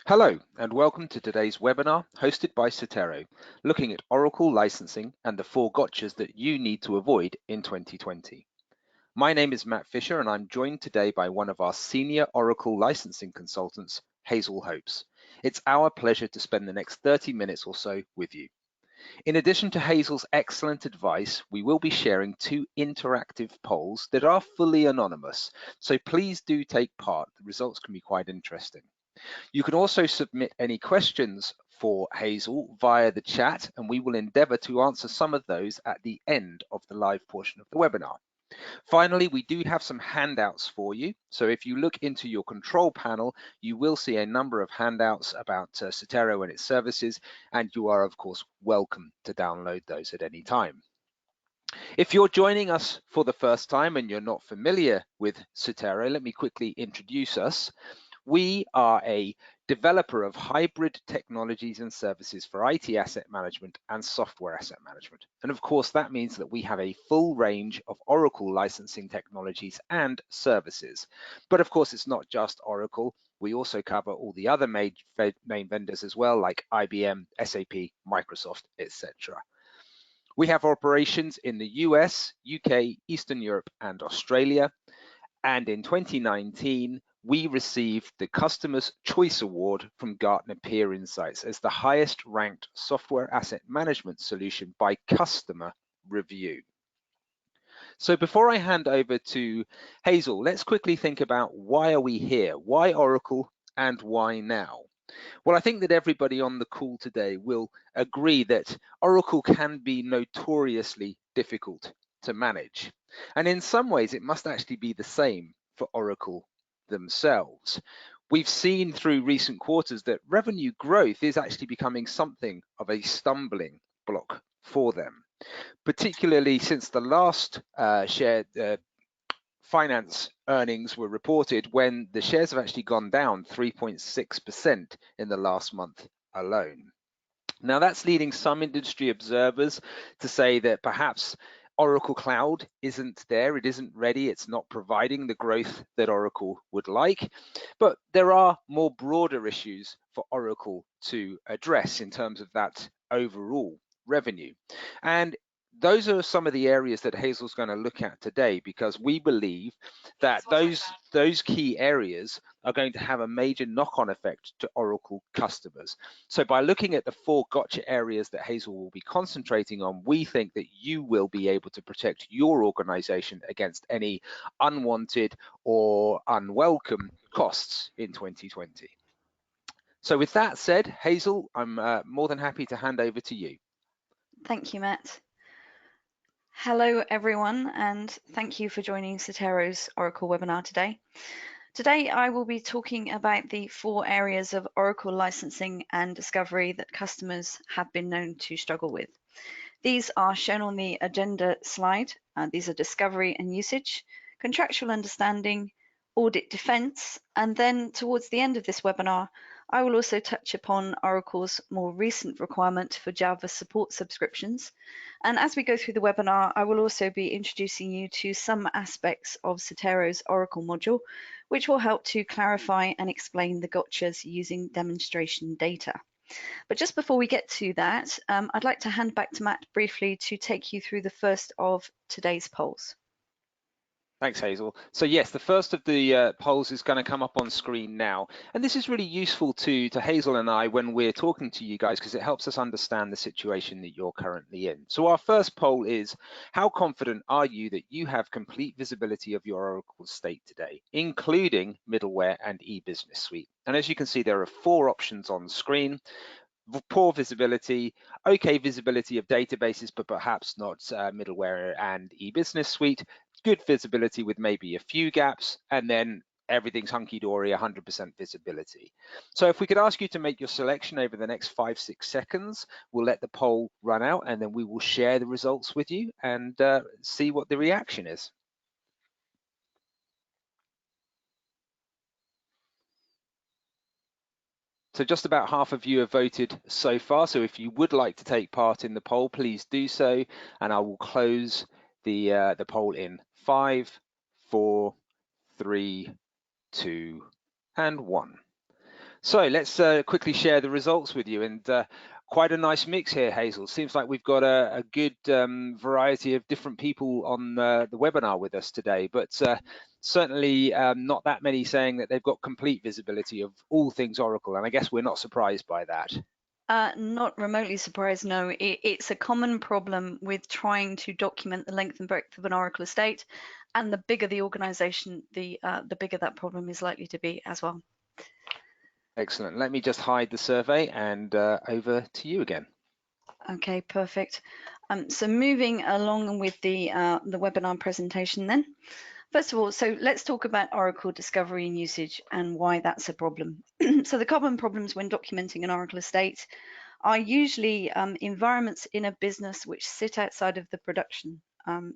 Hello and welcome to today's webinar hosted by Cetero, looking at Oracle licensing and the 4 gotchas that you need to avoid in 2020. My name is Matt Fisher and I'm joined today by one of our senior Oracle licensing consultants, Hazel Hopes. It's our pleasure to spend the next 30 minutes or so with you. In addition to Hazel's excellent advice, we will be sharing 2 interactive polls that are fully anonymous, so please do take part. The results can be quite interesting. You can also submit any questions for Hazel via the chat, and we will endeavour to answer some of those at the end of the live portion of the webinar. Finally, we do have some handouts for you. So if you look into your control panel, you will see a number of handouts about Cetero and its services, and you are, of course, welcome to download those at any time. If you're joining us for the first time and you're not familiar with Cetero, let me quickly introduce us. We are a developer of hybrid technologies and services for IT asset management and software asset management. And of course, that means that we have a full range of Oracle licensing technologies and services. But of course, it's not just Oracle. We also cover all the other main vendors as well, like IBM, SAP, Microsoft, etc. We have operations in the US, UK, Eastern Europe, and Australia. And in 2019, we received the Customer's Choice Award from Gartner Peer Insights as the highest ranked software asset management solution by customer review. So before I hand over to Hazel, let's quickly think about why are we here? Why Oracle and why now? Well, I think that everybody on the call today will agree that Oracle can be notoriously difficult to manage. And in some ways, it must actually be the same for Oracle themselves. We've seen through recent quarters that revenue growth is actually becoming something of a stumbling block for them, particularly since the last shared finance earnings were reported when the shares have actually gone down 3.6% in the last month alone. Now that's leading some industry observers to say that perhaps Oracle Cloud isn't there, it isn't ready, it's not providing the growth that Oracle would like. But there are more broader issues for Oracle to address in terms of that overall revenue. And those are some of the areas that Hazel's going to look at today, because we believe that those key areas are going to have a major knock-on effect to Oracle customers. So by looking at the 4 gotcha areas that Hazel will be concentrating on, we think that you will be able to protect your organization against any unwanted or unwelcome costs in 2020. So with that said, Hazel, I'm more than happy to hand over to you. Thank you, Matt. Hello, everyone, and thank you for joining Cetero's Oracle webinar today. Today, I will be talking about the 4 areas of Oracle licensing and discovery that customers have been known to struggle with. These are shown on the agenda slide. These are discovery and usage, contractual understanding, audit defense, and then towards the end of this webinar, I will also touch upon Oracle's more recent requirement for Java support subscriptions. And as we go through the webinar, I will also be introducing you to some aspects of Cetero's Oracle module, which will help to clarify and explain the gotchas using demonstration data. But just before we get to that, I'd like to hand back to Matt briefly to take you through the first of today's polls. Thanks, Hazel. So yes, the first of the polls is going to come up on screen now. And this is really useful to Hazel and I when we're talking to you guys, because it helps us understand the situation that you're currently in. So our first poll is, how confident are you that you have complete visibility of your Oracle state today, including middleware and e-business suite? And as you can see, there are 4 options on screen. Poor visibility, okay visibility of databases, but perhaps not middleware and e-business suite, good visibility with maybe a few gaps, and then everything's hunky-dory, 100% visibility. So if we could ask you to make your selection over the next 5-6 seconds, we'll let the poll run out, and then we will share the results with you and see what the reaction is. So just about half of you have voted so far. So if you would like to take part in the poll, please do so. And I will close the poll in 5, 4, 3, 2, and 1. So let's quickly share the results with you, and quite a nice mix here, Hazel. Seems like we've got a good variety of different people on the webinar with us today, but certainly not that many saying that they've got complete visibility of all things Oracle, and I guess we're not surprised by that. Not remotely surprised, no. It's a common problem with trying to document the length and breadth of an Oracle estate, and the bigger the organization, the bigger that problem is likely to be as well. Excellent. Let me just hide the survey and over to you again. Okay, perfect. So moving along with the webinar presentation then. First of all, so let's talk about Oracle discovery and usage and why that's a problem. So the common problems when documenting an Oracle estate are usually environments in a business which sit outside of the production.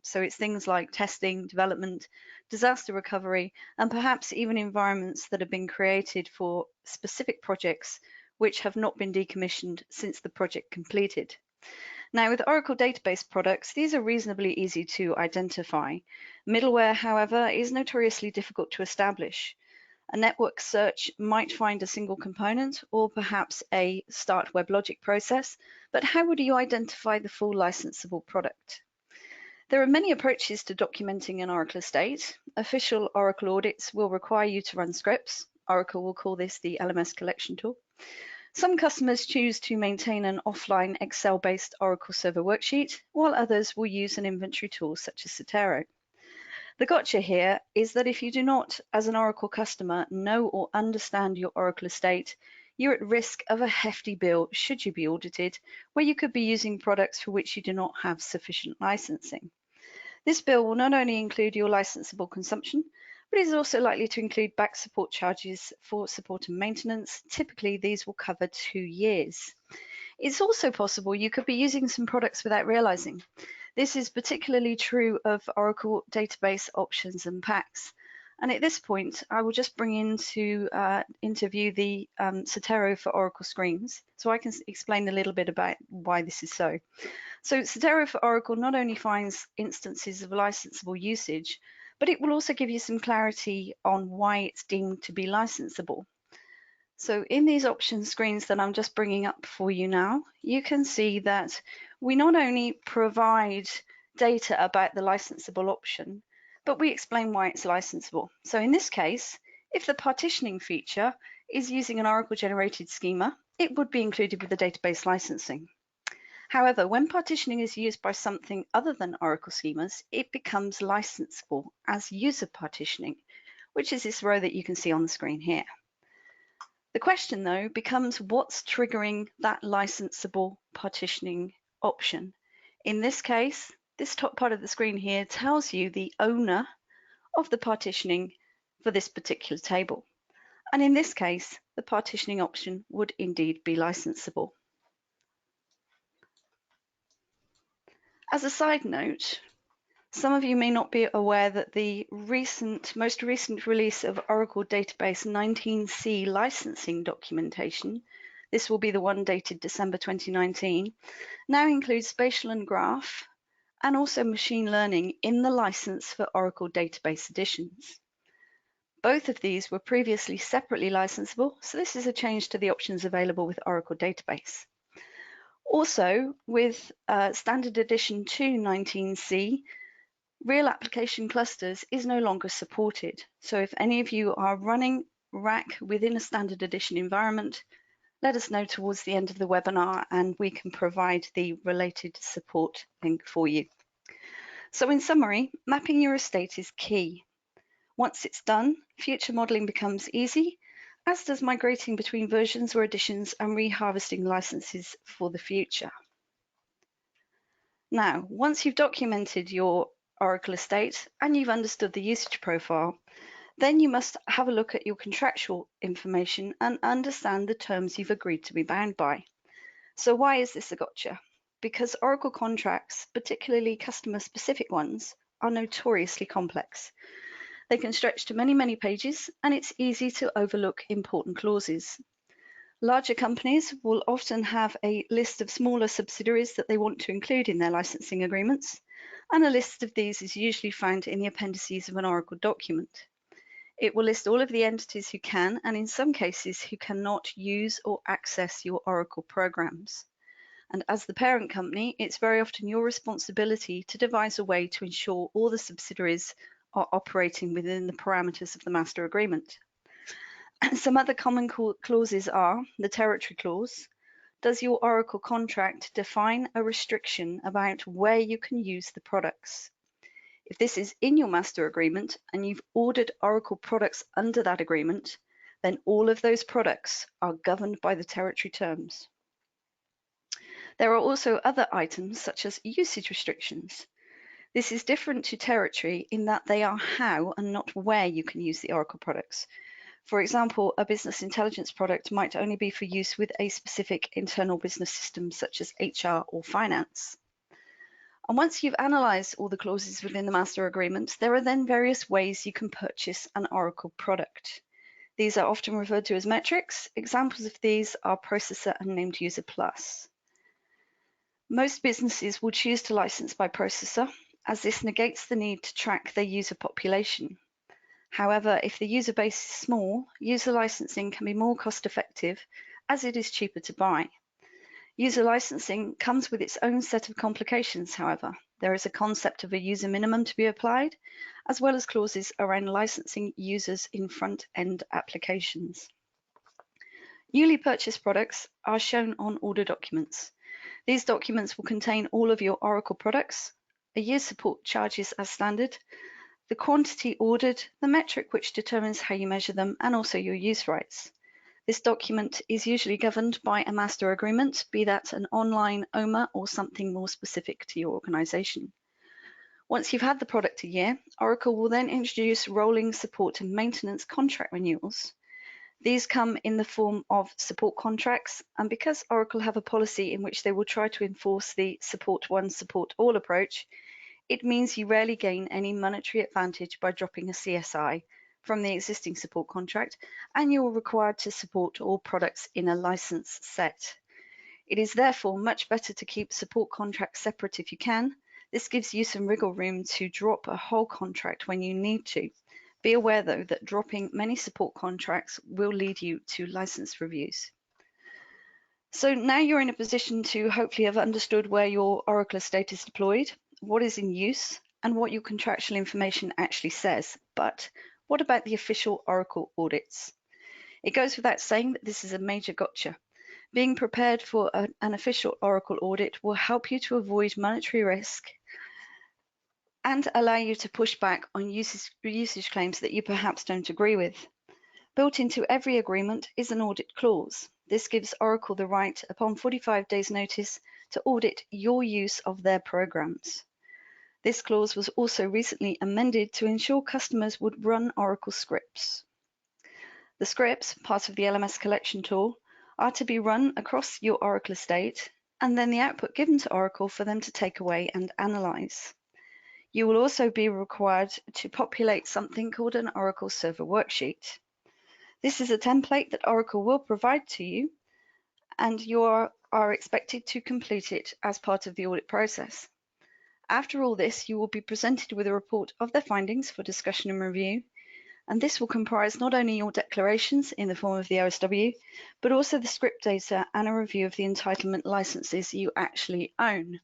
So it's things like testing, development, disaster recovery, and perhaps even environments that have been created for specific projects which have not been decommissioned since the project completed. Now, with Oracle database products, these are reasonably easy to identify. Middleware, however, is notoriously difficult to establish. A network search might find a single component or perhaps a start WebLogic process, but how would you identify the full licensable product? There are many approaches to documenting an Oracle estate. Official Oracle audits will require you to run scripts. Oracle will call this the LMS collection tool. Some customers choose to maintain an offline Excel-based Oracle Server worksheet, while others will use an inventory tool such as Cetero. The gotcha here is that if you do not, as an Oracle customer, know or understand your Oracle estate, you're at risk of a hefty bill should you be audited, where you could be using products for which you do not have sufficient licensing. This bill will not only include your licensable consumption, but is also likely to include back support charges for support and maintenance. Typically, these will cover 2 years. It's also possible you could be using some products without realizing. This is particularly true of Oracle database options and packs. And at this point, I will just bring into view the Cetero for Oracle screens, so I can explain a little bit about why this is so. So Cetero for Oracle not only finds instances of licensable usage, but it will also give you some clarity on why it's deemed to be licensable. So in these option screens that I'm just bringing up for you now, you can see that we not only provide data about the licensable option, but we explain why it's licensable. So in this case, if the partitioning feature is using an Oracle generated schema, it would be included with the database licensing. However, when partitioning is used by something other than Oracle schemas, it becomes licensable as user partitioning, which is this row that you can see on the screen here. The question, though, becomes what's triggering that licensable partitioning option. In this case, this top part of the screen here tells you the owner of the partitioning for this particular table. And in this case, the partitioning option would indeed be licensable. As a side note, some of you may not be aware that the most recent release of Oracle Database 19c licensing documentation, this will be the one dated December 2019, now includes spatial and graph and also machine learning in the license for Oracle Database Editions. Both of these were previously separately licensable, so this is a change to the options available with Oracle Database. Also, with Standard Edition 2.19c, real application clusters is no longer supported. So if any of you are running RAC within a standard edition environment, let us know towards the end of the webinar and we can provide the related support link for you. So in summary, mapping your estate is key. Once it's done, future modeling becomes easy, as does migrating between versions or editions and reharvesting licenses for the future. Now, once you've documented your Oracle estate and you've understood the usage profile, then you must have a look at your contractual information and understand the terms you've agreed to be bound by. So why is this a gotcha? Because Oracle contracts, particularly customer-specific ones, are notoriously complex. They can stretch to many, many pages, and it's easy to overlook important clauses. Larger companies will often have a list of smaller subsidiaries that they want to include in their licensing agreements, and a list of these is usually found in the appendices of an Oracle document. It will list all of the entities who can, and in some cases, who cannot use or access your Oracle programs. And as the parent company, it's very often your responsibility to devise a way to ensure all the subsidiaries are operating within the parameters of the master agreement. Some other common clauses are the territory clause. Does your Oracle contract define a restriction about where you can use the products? If this is in your master agreement and you've ordered Oracle products under that agreement, then all of those products are governed by the territory terms. There are also other items such as usage restrictions. This is different to territory in that they are how and not where you can use the Oracle products. For example, a business intelligence product might only be for use with a specific internal business system such as HR or finance. And once you've analysed all the clauses within the master agreement, there are then various ways you can purchase an Oracle product. These are often referred to as metrics. Examples of these are Processor and Named User Plus. Most businesses will choose to license by Processor, as this negates the need to track their user population. However, if the user base is small, user licensing can be more cost-effective as it is cheaper to buy. User licensing comes with its own set of complications, however. There is a concept of a user minimum to be applied, as well as clauses around licensing users in front-end applications. Newly purchased products are shown on order documents. These documents will contain all of your Oracle products, a year's support charges as standard, the quantity ordered, the metric which determines how you measure them, and also your use rights. This document is usually governed by a master agreement, be that an online OMA or something more specific to your organization. Once you've had the product a year, Oracle will then introduce rolling support and maintenance contract renewals. These come in the form of support contracts, and because Oracle have a policy in which they will try to enforce the support one, support all approach, it means you rarely gain any monetary advantage by dropping a CSI from the existing support contract, and you're required to support all products in a license set. It is therefore much better to keep support contracts separate if you can. This gives you some wriggle room to drop a whole contract when you need to. Be aware though that dropping many support contracts will lead you to license reviews. So now you're in a position to hopefully have understood where your Oracle estate is deployed, what is in use, and what your contractual information actually says. But what about the official Oracle audits? It goes without saying that this is a major gotcha. Being prepared for an official Oracle audit will help you to avoid monetary risk and allow you to push back on usage claims that you perhaps don't agree with. Built into every agreement is an audit clause. This gives Oracle the right, upon 45 days' notice, to audit your use of their programs. This clause was also recently amended to ensure customers would run Oracle scripts. The scripts, part of the LMS collection tool, are to be run across your Oracle estate, and then the output given to Oracle for them to take away and analyze. You will also be required to populate something called an Oracle Server Worksheet. This is a template that Oracle will provide to you, and you are expected to complete it as part of the audit process. After all this, you will be presented with a report of their findings for discussion and review, and this will comprise not only your declarations in the form of the OSW, but also the script data and a review of the entitlement licenses you actually own.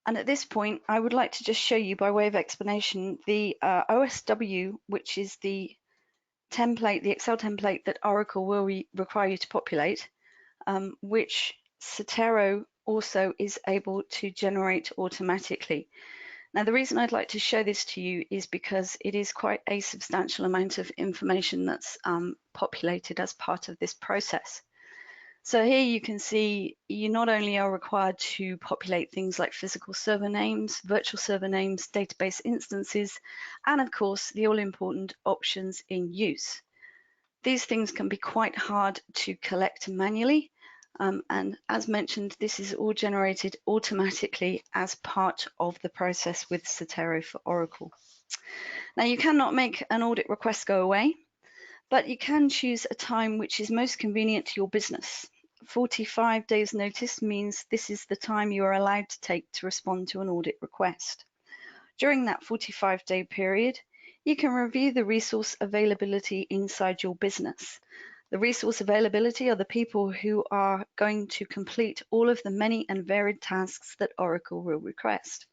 And at this point, I would like to just show you, by way of explanation, the OSW, which is the template, the Excel template that Oracle will require you to populate, which Cetero also is able to generate automatically. Now, the reason I'd like to show this to you is because it is quite a substantial amount of information that's populated as part of this process. So here you can see you not only are required to populate things like physical server names, virtual server names, database instances, and of course the all-important options in use. These things can be quite hard to collect manually, and as mentioned, this is all generated automatically as part of the process with Cetero for Oracle. Now, you cannot make an audit request go away, but you can choose a time which is most convenient to your business. 45 days notice means this is the time you are allowed to take to respond to an audit request. During that 45-day period, You can review the resource availability inside your business. The resource availability are the people who are going to complete all of the many and varied tasks that Oracle will request.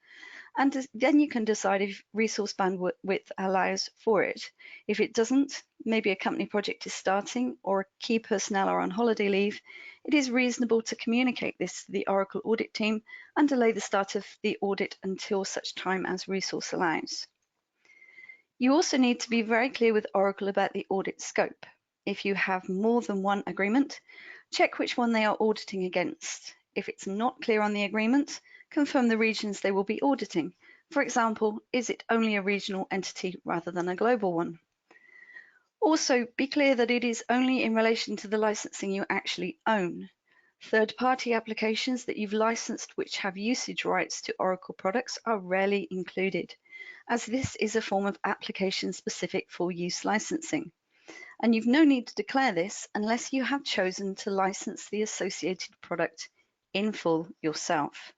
And then you can decide if resource bandwidth allows for it. If it doesn't, maybe a company project is starting or key personnel are on holiday leave, it is reasonable to communicate this to the Oracle audit team and delay the start of the audit until such time as resource allows. You also need to be very clear with Oracle about the audit scope. If you have more than one agreement, check which one they are auditing against. If it's not clear on the agreement, confirm the regions they will be auditing. For example, is it only a regional entity rather than a global one? Also, be clear that it is only in relation to the licensing you actually own. Third-party applications that you've licensed which have usage rights to Oracle products are rarely included, as this is a form of application-specific full-use licensing. And you've no need to declare this unless you have chosen to license the associated product in full yourself.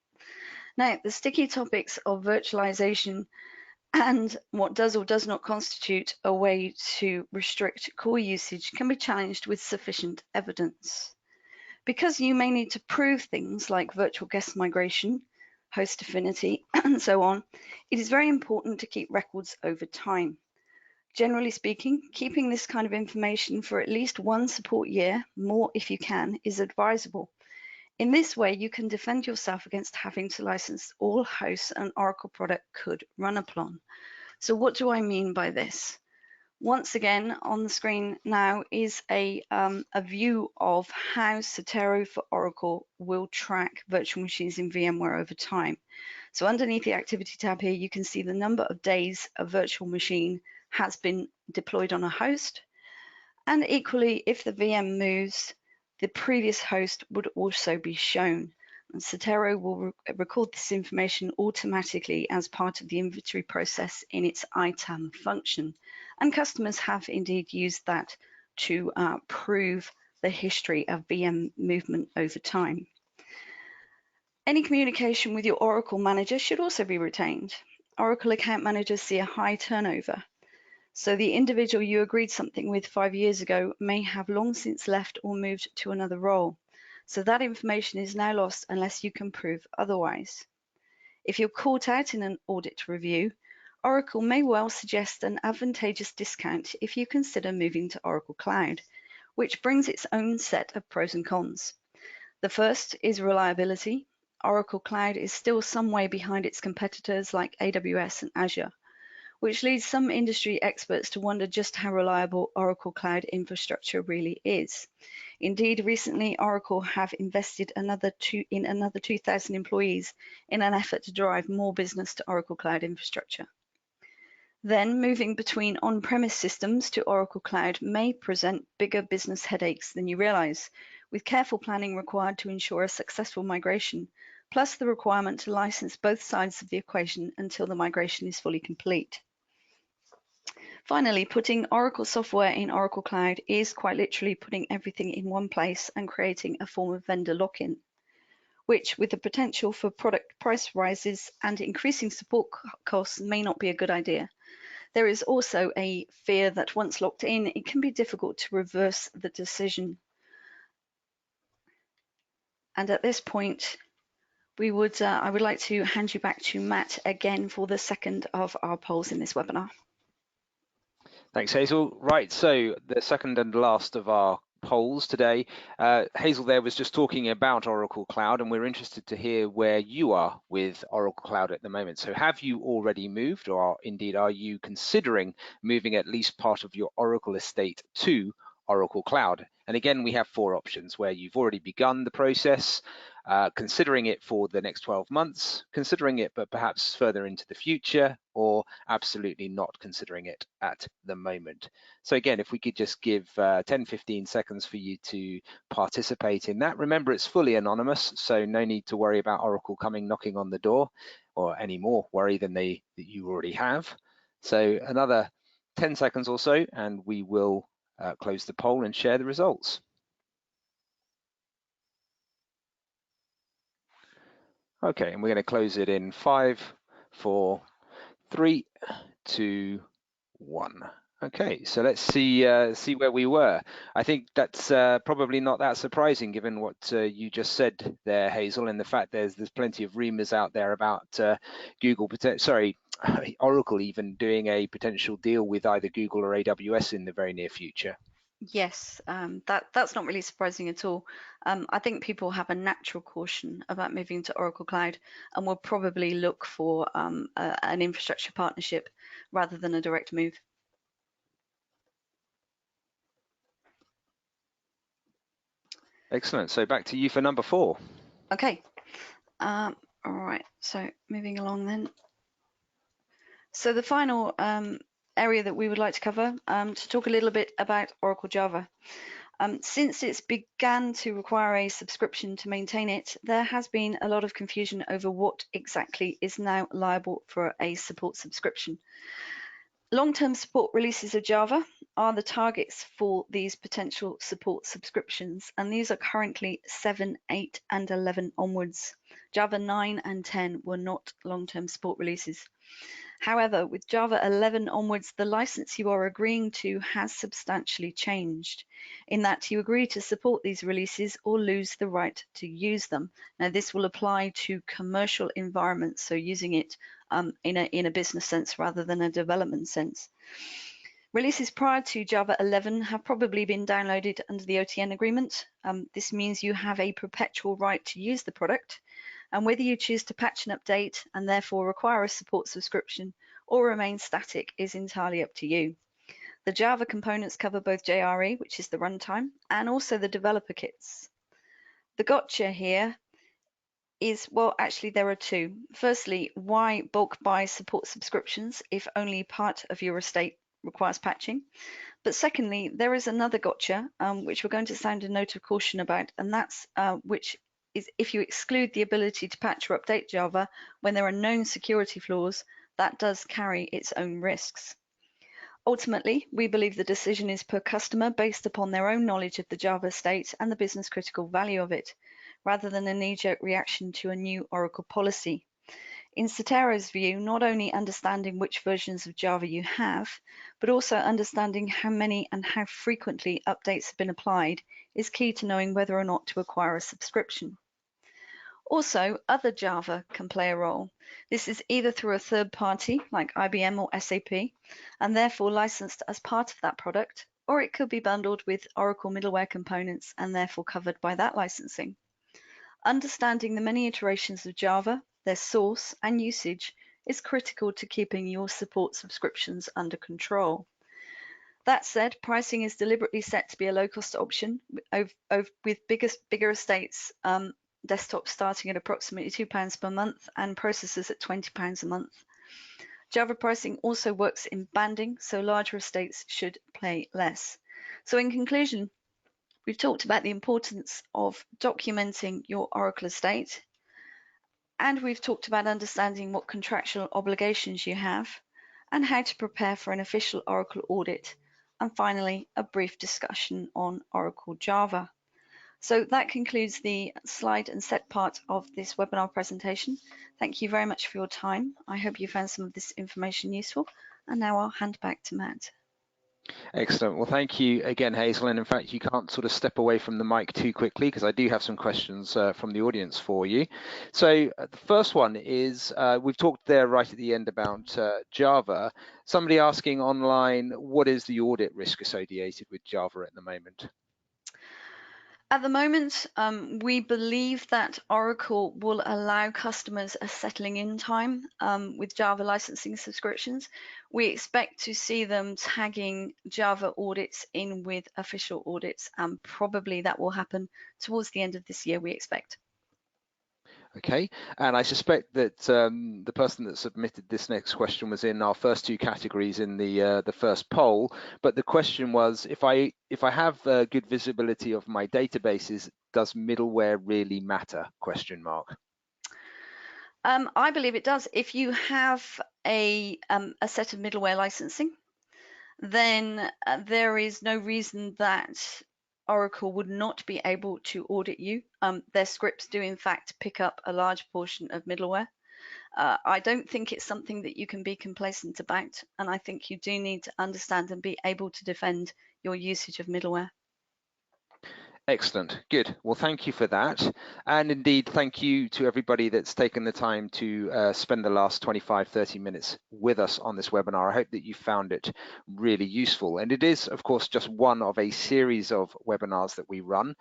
Now, the sticky topics of virtualization and what does or does not constitute a way to restrict core usage can be challenged with sufficient evidence. Because you may need to prove things like virtual guest migration, host affinity, and so on, it is very important to keep records over time. Generally speaking, keeping this kind of information for at least one support year, more if you can, is advisable. In this way, you can defend yourself against having to license all hosts an Oracle product could run upon. So what do I mean by this? Once again, on the screen now is a view of how Zotero for Oracle will track virtual machines in VMware over time. So underneath the activity tab here, you can see the number of days a virtual machine has been deployed on a host. And equally, if the VM moves, the previous host would also be shown. And Zotero will record this information automatically as part of the inventory process in its ITAM function. And customers have indeed used that to prove the history of VM movement over time. Any communication with your Oracle manager should also be retained. Oracle account managers see a high turnover. So the individual you agreed something with 5 years ago may have long since left or moved to another role. So that information is now lost unless you can prove otherwise. If you're caught out in an audit review, Oracle may well suggest an advantageous discount if you consider moving to Oracle Cloud, which brings its own set of pros and cons. The first is reliability. Oracle Cloud is still some way behind its competitors like AWS and Azure, which leads some industry experts to wonder just how reliable Oracle Cloud infrastructure really is. Indeed, recently Oracle have invested in another 2,000 employees in an effort to drive more business to Oracle Cloud infrastructure. Then moving between on-premise systems to Oracle Cloud may present bigger business headaches than you realize, with careful planning required to ensure a successful migration, plus the requirement to license both sides of the equation until the migration is fully complete. Finally, putting Oracle software in Oracle Cloud is quite literally putting everything in one place and creating a form of vendor lock-in, which, with the potential for product price rises and increasing support costs, may not be a good idea. There is also a fear that once locked in, it can be difficult to reverse the decision. And at this point, I would like to hand you back to Matt again for the second of our polls in this webinar. Thanks, Hazel. Right, so the second and last of our polls today. Hazel there was just talking about Oracle Cloud, and we're interested to hear where you are with Oracle Cloud at the moment. So have you already moved, or indeed are you considering moving at least part of your Oracle estate to Oracle Cloud? And again, we have 4 options where you've already begun the process, considering it for the next 12 months, considering it but perhaps further into the future, or absolutely not considering it at the moment. So again, if we could just give 10-15 seconds for you to participate in that. Remember, it's fully anonymous, so no need to worry about Oracle coming knocking on the door, or any more worry than that you already have. So another 10 seconds or so, and we will close the poll and share the results. Okay, and we're going to close it in 5, 4, 3, 2, 1. Okay, so let's see where we were. I think that's probably not that surprising given what you just said there, Hazel, and the fact there's plenty of rumors out there about Oracle even doing a potential deal with either Google or AWS in the very near future. Yes, that's not really surprising at all. I think people have a natural caution about moving to Oracle Cloud and will probably look for an infrastructure partnership rather than a direct move. Excellent. So back to you for number 4. Okay. All right. So moving along then. So the final area that we would like to cover to talk a little bit about Oracle Java. Since it's began to require a subscription to maintain it, there has been a lot of confusion over what exactly is now liable for a support subscription. Long-term support releases of Java are the targets for these potential support subscriptions, and these are currently 7, 8, and 11 onwards. Java 9 and 10 were not long-term support releases. However, with Java 11 onwards, the license you are agreeing to has substantially changed in that you agree to support these releases or lose the right to use them. Now, this will apply to commercial environments, so using it in a business sense rather than a development sense. Releases prior to Java 11 have probably been downloaded under the OTN agreement. This means you have a perpetual right to use the product, and whether you choose to patch and update and therefore require a support subscription or remain static is entirely up to you. The Java components cover both JRE, which is the runtime, and also the developer kits. The gotcha here is, well, actually there are two. Firstly, why bulk buy support subscriptions if only part of your estate requires patching? But secondly, there is another gotcha, which we're going to sound a note of caution about, and that's which is if you exclude the ability to patch or update Java when there are known security flaws, that does carry its own risks. Ultimately, we believe the decision is per customer based upon their own knowledge of the Java estate and the business critical value of it, rather than a knee-jerk reaction to a new Oracle policy. In Sotero's view, not only understanding which versions of Java you have, but also understanding how many and how frequently updates have been applied is key to knowing whether or not to acquire a subscription. Also, other Java can play a role. This is either through a third party like IBM or SAP, and therefore licensed as part of that product, or it could be bundled with Oracle middleware components and therefore covered by that licensing. Understanding the many iterations of Java, their source and usage is critical to keeping your support subscriptions under control. That said, pricing is deliberately set to be a low-cost option with bigger estates, desktops starting at approximately £2 per month and processors at £20 a month. Java pricing also works in banding, so larger estates should pay less. So in conclusion, we've talked about the importance of documenting your Oracle estate, and we've talked about understanding what contractual obligations you have and how to prepare for an official Oracle audit, and finally, a brief discussion on Oracle Java. So that concludes the slide and set part of this webinar presentation. Thank you very much for your time. I hope you found some of this information useful, and now I'll hand back to Matt. Excellent. Well, thank you again, Hazel. And in fact, you can't sort of step away from the mic too quickly because I do have some questions from the audience for you. So the first one is, we've talked there right at the end about Java. Somebody asking online, what is the audit risk associated with Java at the moment? At the moment, we believe that Oracle will allow customers a settling in time with Java licensing subscriptions. We expect to see them tagging Java audits in with official audits, and probably that will happen towards the end of this year, we expect. Okay, and I suspect that the person that submitted this next question was in our first two categories in the first poll. But the question was, if I have good visibility of my databases, does middleware really matter? Question mark. I believe it does. If you have a set of middleware licensing, then there is no reason that Oracle would not be able to audit you. Their scripts do in fact pick up a large portion of middleware. I don't think it's something that you can be complacent about, and I think you do need to understand and be able to defend your usage of middleware. Excellent. Good. Well, thank you for that. And indeed, thank you to everybody that's taken the time to spend the last 25, 30 minutes with us on this webinar. I hope that you found it really useful. And it is, of course, just one of a series of webinars that we run.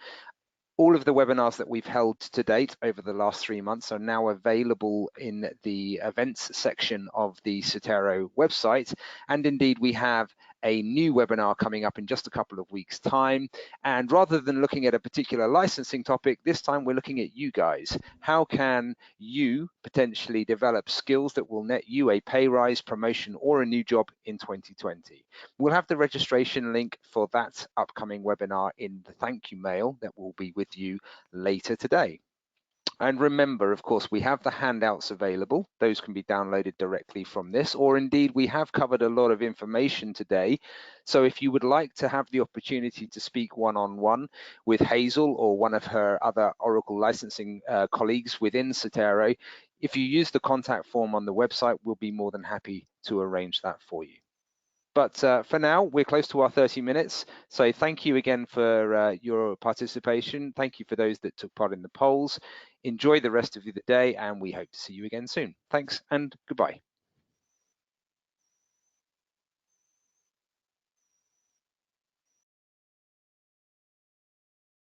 All of the webinars that we've held to date over the last 3 months are now available in the events section of the Cetero website. And indeed, we have a new webinar coming up in just a couple of weeks' time. And rather than looking at a particular licensing topic, this time we're looking at you guys. How can you potentially develop skills that will net you a pay rise, promotion, or a new job in 2020? We'll have the registration link for that upcoming webinar in the thank you mail that will be with you later today. And remember, of course, we have the handouts available. Those can be downloaded directly from this, or indeed we have covered a lot of information today. So if you would like to have the opportunity to speak one-on-one with Hazel or one of her other Oracle licensing colleagues within Cetero, if you use the contact form on the website, we'll be more than happy to arrange that for you. But for now, we're close to our 30 minutes. So thank you again for your participation. Thank you for those that took part in the polls. Enjoy the rest of the day, and we hope to see you again soon. Thanks and goodbye.